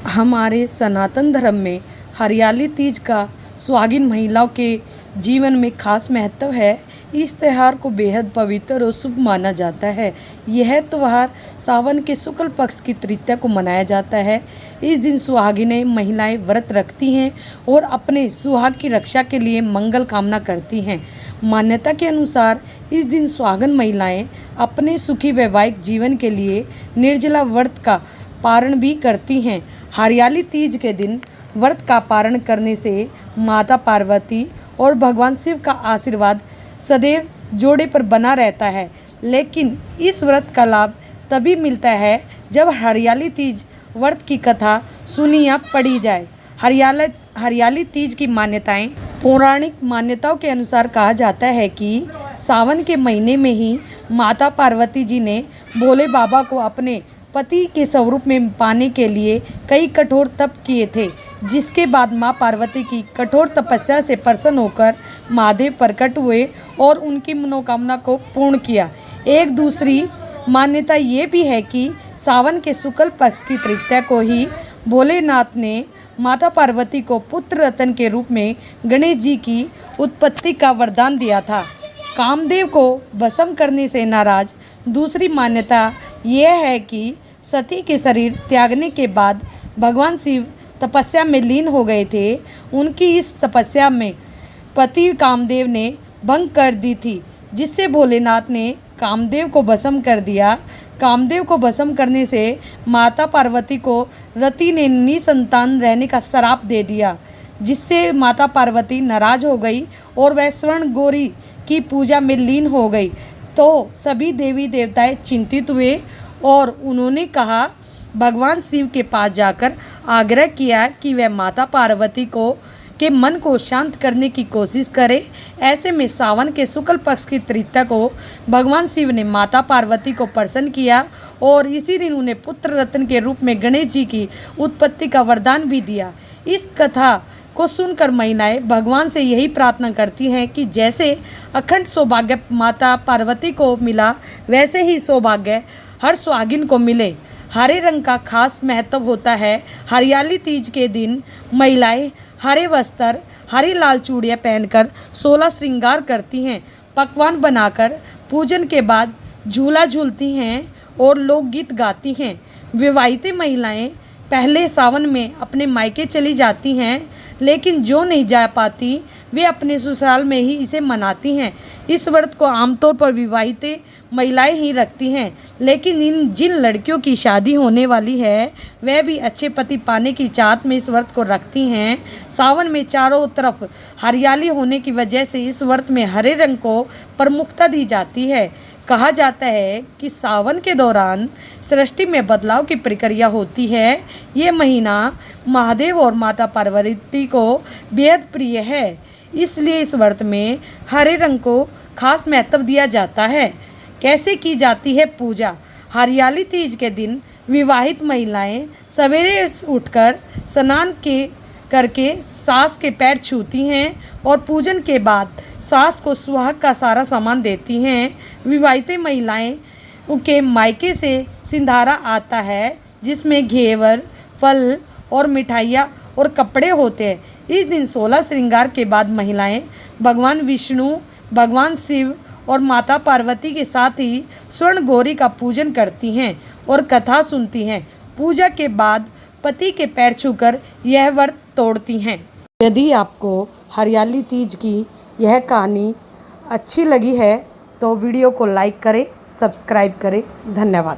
हमारे सनातन धर्म में हरियाली तीज का सुहागिन महिलाओं के जीवन में खास महत्व है। इस त्यौहार को बेहद पवित्र और शुभ माना जाता है। यह त्यौहार सावन के शुक्ल पक्ष की तृतीया को मनाया जाता है। इस दिन सुहागिनें महिलाएं व्रत रखती हैं और अपने सुहाग की रक्षा के लिए मंगल कामना करती हैं। मान्यता के अनुसार इस दिन सुहागन महिलाएं अपने सुखी वैवाहिक जीवन के लिए निर्जला व्रत का पारण भी करती हैं। हरियाली तीज के दिन व्रत का पारण करने से माता पार्वती और भगवान शिव का आशीर्वाद सदैव जोड़े पर बना रहता है। लेकिन इस व्रत का लाभ तभी मिलता है जब हरियाली तीज व्रत की कथा सुनी या पढ़ी जाए। हरियाली तीज की मान्यताएं पौराणिक मान्यताओं के अनुसार कहा जाता है कि सावन के महीने में ही माता पार्वती जी ने भोले बाबा को अपने पति के स्वरूप में पाने के लिए कई कठोर तप किए थे, जिसके बाद मां पार्वती की कठोर तपस्या से प्रसन्न होकर महादेव प्रकट हुए और उनकी मनोकामना को पूर्ण किया। एक दूसरी मान्यता ये भी है कि सावन के शुक्ल पक्ष की तृतीया को ही भोलेनाथ ने माता पार्वती को पुत्र रत्न के रूप में गणेश जी की उत्पत्ति का वरदान दिया था, कामदेव को भस्म करने से नाराज। दूसरी मान्यता यह है कि सती के शरीर त्यागने के बाद भगवान शिव तपस्या में लीन हो गए थे। उनकी इस तपस्या में पति कामदेव ने भंग कर दी थी, जिससे भोलेनाथ ने कामदेव को भस्म कर दिया। कामदेव को भस्म करने से माता पार्वती को रति ने निसंतान रहने का श्राप दे दिया, जिससे माता पार्वती नाराज हो गई और वह स्वर्ण गौरी की पूजा में लीन हो गई। तो सभी देवी देवताएं चिंतित हुए और उन्होंने कहा भगवान शिव के पास जाकर आग्रह किया कि वह माता पार्वती के मन को शांत करने की कोशिश करे। ऐसे में सावन के शुक्ल पक्ष की तृतीया को भगवान शिव ने माता पार्वती को प्रसन्न किया और इसी दिन उन्हें पुत्र रत्न के रूप में गणेश जी की उत्पत्ति का वरदान भी दिया। इस कथा को सुनकर महिलाएं भगवान से यही प्रार्थना करती हैं कि जैसे अखंड सौभाग्य माता पार्वती को मिला, वैसे ही सौभाग्य हर सुहागिन को मिले। हरे रंग का खास महत्व होता है। हरियाली तीज के दिन महिलाएं हरे वस्त्र, हरी लाल चूड़ियाँ पहनकर 16 श्रृंगार करती हैं, पकवान बनाकर पूजन के बाद झूला झूलती हैं और लोकगीत गाती हैं। विवाहित महिलाएं पहले सावन में अपने मायके चली जाती हैं, लेकिन जो नहीं जा पाती वे अपने ससुराल में ही इसे मनाती हैं। इस व्रत को आमतौर पर विवाहित महिलाएं ही रखती हैं, लेकिन जिन लड़कियों की शादी होने वाली है वह भी अच्छे पति पाने की चाहत में इस व्रत को रखती हैं। सावन में चारों तरफ हरियाली होने की वजह से इस व्रत में हरे रंग को प्रमुखता दी जाती है। कहा जाता है कि सावन के दौरान सृष्टि में बदलाव की प्रक्रिया होती है। ये महीना महादेव और माता पार्वती को बेहद प्रिय है, इसलिए इस व्रत में हरे रंग को खास महत्व दिया जाता है। कैसे की जाती है पूजा? हरियाली तीज के दिन विवाहित महिलाएं सवेरे उठकर स्नान करके सास के पैर छूती हैं और पूजन के बाद सास को सुहाग का सारा सामान देती हैं। विवाहित महिलाएं के मायके से सिंधारा आता है, जिसमें घेवर, फल और मिठाइयाँ और कपड़े होते हैं। इस दिन 16 श्रृंगार के बाद महिलाएं भगवान विष्णु, भगवान शिव और माता पार्वती के साथ ही स्वर्ण गौरी का पूजन करती हैं और कथा सुनती हैं। पूजा के बाद पति के पैर छूकर यह व्रत तोड़ती हैं। यदि आपको हरियाली तीज की यह कहानी अच्छी लगी है तो वीडियो को लाइक करें, सब्सक्राइब करें। धन्यवाद।